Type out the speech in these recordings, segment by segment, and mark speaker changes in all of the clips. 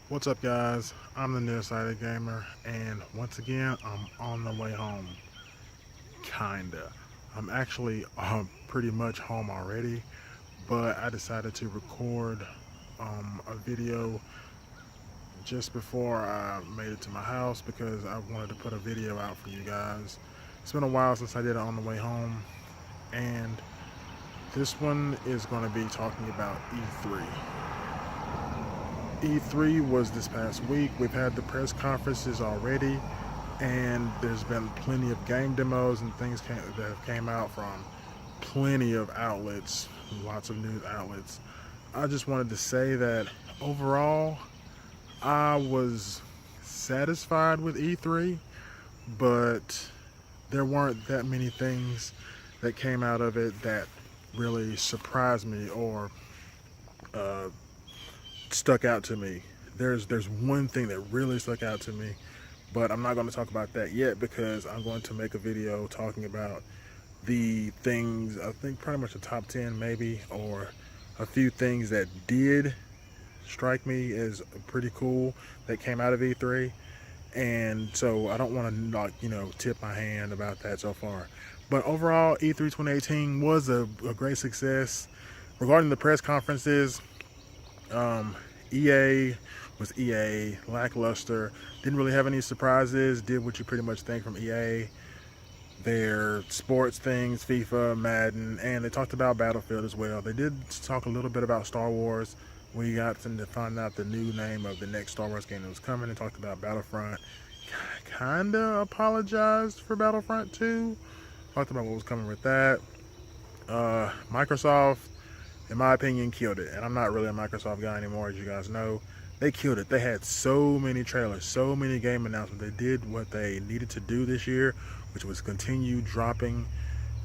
Speaker 1: What's up, guys? I'm the Nearsighted Gamer, and once again, I'm on the way home. Kinda. I'm actually pretty much home already, but I decided to record a video just before I made it to my house because I wanted to put a video out for you guys. It's been a while since I did it on the way home, and this one is going to be talking about E3. E3 was this past week. We've had the press conferences already, and there's been plenty of game demos and things that have came out from plenty of outlets, lots of news outlets. I just wanted to say that overall, I was satisfied with E3, but there weren't that many things that came out of it that really surprised me or uh, stuck out to me. There's one thing that really stuck out to me, but I'm not going to talk about that yet because I'm going to make a video talking about the things, I think pretty much the top 10 maybe, or a few things that did strike me as pretty cool that came out of E3. And so I don't want to not, tip my hand about that so far. But overall, E3 2018 was a great success. Regarding the press conferences, EA was EA, lackluster. Didn't really have any surprises. Did what you pretty much think from EA. Their sports things, FIFA, Madden, and they talked about Battlefield as well. They did talk a little bit about Star Wars. We got to find out the new name of the next Star Wars game that was coming. They talked about Battlefront. Kinda apologized for Battlefront 2. Talked about what was coming with that. Microsoft, in my opinion, killed it. And I'm not really a Microsoft guy anymore, as you guys know. They killed it. They had so many trailers, so many game announcements. They did what they needed to do this year, which was continue dropping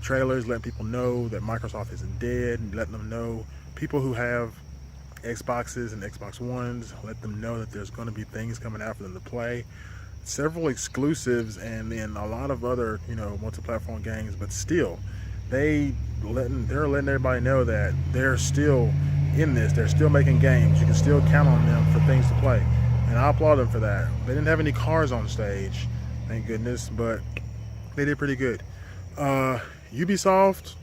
Speaker 1: trailers, letting people know that Microsoft isn't dead, and letting them know, people who have Xboxes and Xbox Ones, let them know that there's going to be things coming out for them to play. Several exclusives, and then a lot of other, multi-platform games, but still, they're letting everybody know that they're still in this. They're still making games. You can still count on them for things to play, and I applaud them for that. They didn't have any cars on stage, thank goodness, but they did pretty good. Ubisoft,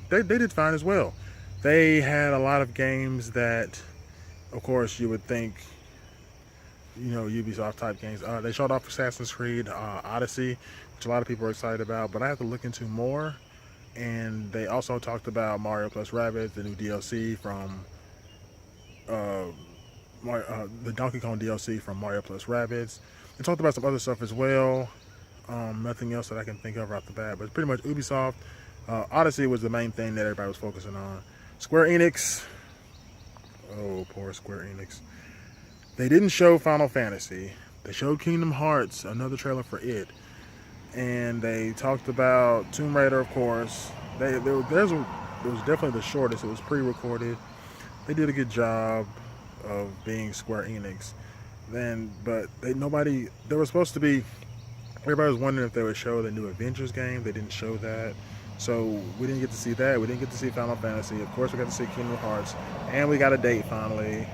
Speaker 1: they did fine as well. They had a lot of games that, of course, you would think, Ubisoft type games. They showed off Assassin's Creed Odyssey, which a lot of people are excited about, but I have to look into more. And they also talked about Mario plus Rabbids, the new DLC from the Donkey Kong DLC from Mario plus Rabbids. They talked about some other stuff as well. Nothing else that I can think of right off the bat, but pretty much Ubisoft. Odyssey was the main thing that everybody was focusing on. Square Enix. Oh, poor Square Enix. They didn't show Final Fantasy. They showed Kingdom Hearts, another trailer for it. And they talked about Tomb Raider, of course. It was definitely the shortest. It was pre-recorded. They did a good job of being Square Enix. But there was supposed to be, everybody was wondering if they would show the new Avengers game. They didn't show that. So we didn't get to see that. We didn't get to see Final Fantasy. Of course, we got to see Kingdom Hearts. And we got a date finally.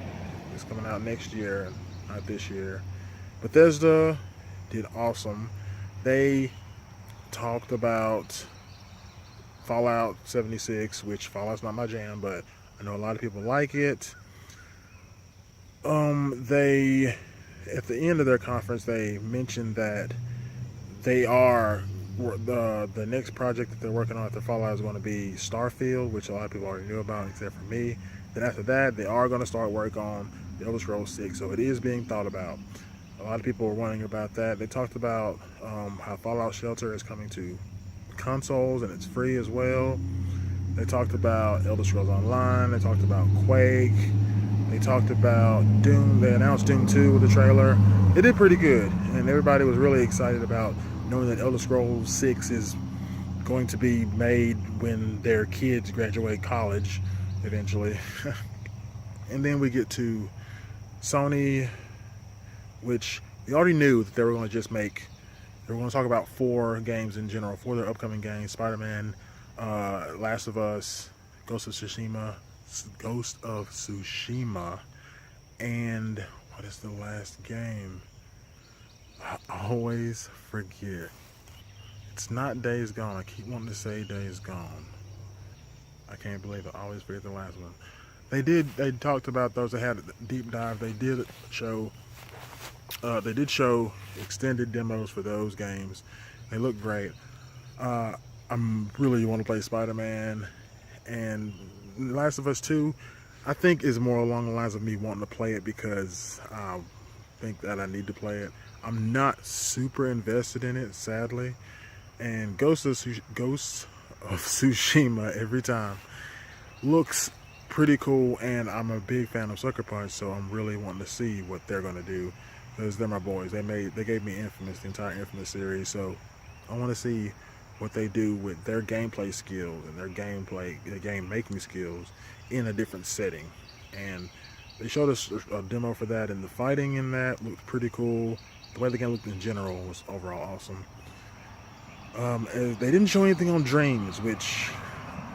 Speaker 1: It's coming out next year, not this year. Bethesda did awesome. They talked about Fallout 76, which Fallout's not my jam, but I know a lot of people like it. They, at the end of their conference, they mentioned that they are the next project that they're working on after Fallout is going to be Starfield, which a lot of people already knew about, except for me. Then after that, they are going to start work on the Elder Scrolls 6, so it is being thought about. A lot of people were wondering about that. They talked about how Fallout Shelter is coming to consoles and it's free as well. They talked about Elder Scrolls Online. They talked about Quake. They talked about Doom. They announced Doom 2 with the trailer. It did pretty good, and everybody was really excited about knowing that Elder Scrolls 6 is going to be made when their kids graduate college eventually. And then we get to Sony, which we already knew that they were going to just make. They were going to talk about 4 games in general, 4 of their upcoming games: Spider-Man, Last of Us, Ghost of Tsushima, and What is the last game? I always forget. It's not Days Gone. I keep wanting to say Days Gone. I can't believe I always forget the last one. They talked about those that had a deep dive. They did show extended demos for those games. They look great. I'm really want to play Spider-Man, and Last of Us 2, I think is more along the lines of me wanting to play it because I think that I need to play it. I'm not super invested in it, sadly. And Ghost of Tsushima every time looks pretty cool, and I'm a big fan of Sucker Punch, so I'm really wanting to see what they're gonna do because they're my boys. They gave me Infamous, the entire Infamous series, so I want to see what they do with their gameplay skills and their game making skills in a different setting. And they showed us a demo for that, and the fighting in that looked pretty cool. The way the game looked in general was overall awesome. They didn't show anything on Dreams, which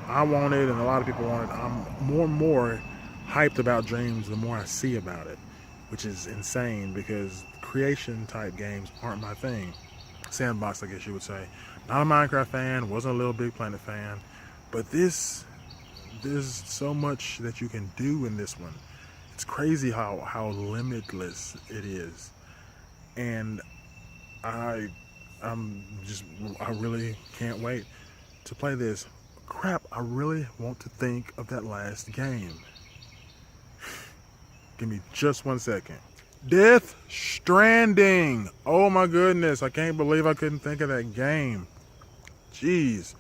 Speaker 1: I wanted and a lot of people wanted. I'm more and more hyped about Dreams the more I see about it, which is insane because creation type games aren't my thing. Sandbox, I guess you would say. Not a Minecraft fan, wasn't a Little Big Planet fan, but there's so much that you can do in this one. It's crazy how limitless it is, and I really can't wait to play this. Crap, I really want to think of that last game. Give me just 1 second. Death Stranding. Oh my goodness, I can't believe I couldn't think of that game. Jeez.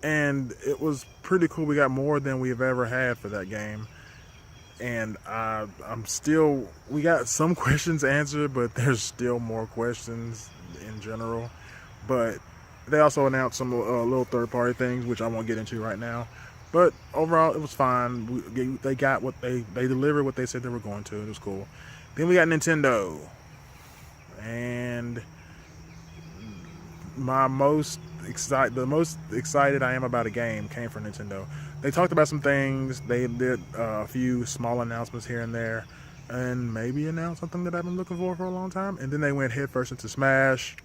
Speaker 1: And it was pretty cool. We got more than we've ever had for that game. And we got some questions answered, but there's still more questions in general. But they also announced some little third-party things, which I won't get into right now. But overall, it was fine. They got what they delivered what they said they were going to. It was cool. Then we got Nintendo, and the most excited I am about a game came from Nintendo. They talked about some things. They did a few small announcements here and there, and maybe announced something that I've been looking for a long time. And then they went headfirst into Smash.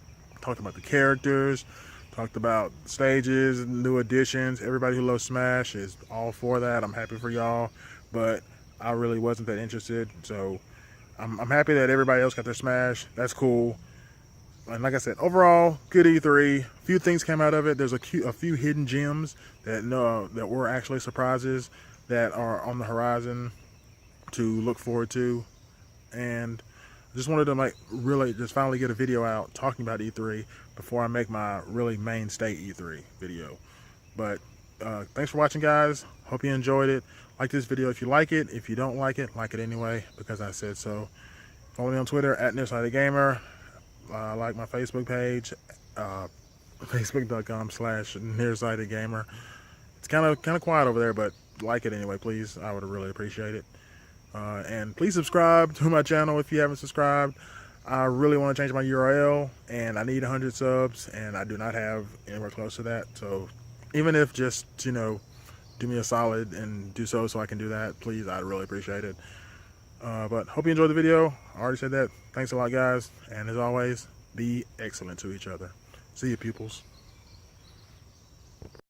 Speaker 1: Talked about the characters. Talked about stages, new additions. Everybody who loves Smash is all for that. I'm happy for y'all, but I really wasn't that interested. So I'm happy that everybody else got their Smash. That's cool. And like I said, overall, good E3. A few things came out of it. There's a few hidden gems that were actually surprises that are on the horizon to look forward to. And I just wanted to really just finally get a video out talking about E3 before I make my really mainstay E3 video. But thanks for watching, guys. Hope you enjoyed it. Like this video if you like it. If you don't like it anyway because I said so. Follow me on Twitter at Nearsighted Gamer. Like my Facebook page, facebook.com/nearsightedgamer. It's kind of quiet over there, but like it anyway, please. I would really appreciate it. And please subscribe to my channel if you haven't subscribed. I really want to change my URL, and I need 100 subs, and I do not have anywhere close to that. So even if just, do me a solid and do so I can do that, please, I'd really appreciate it. But hope you enjoyed the video. I already said that. Thanks a lot, guys. And as always, be excellent to each other. See you, pupils.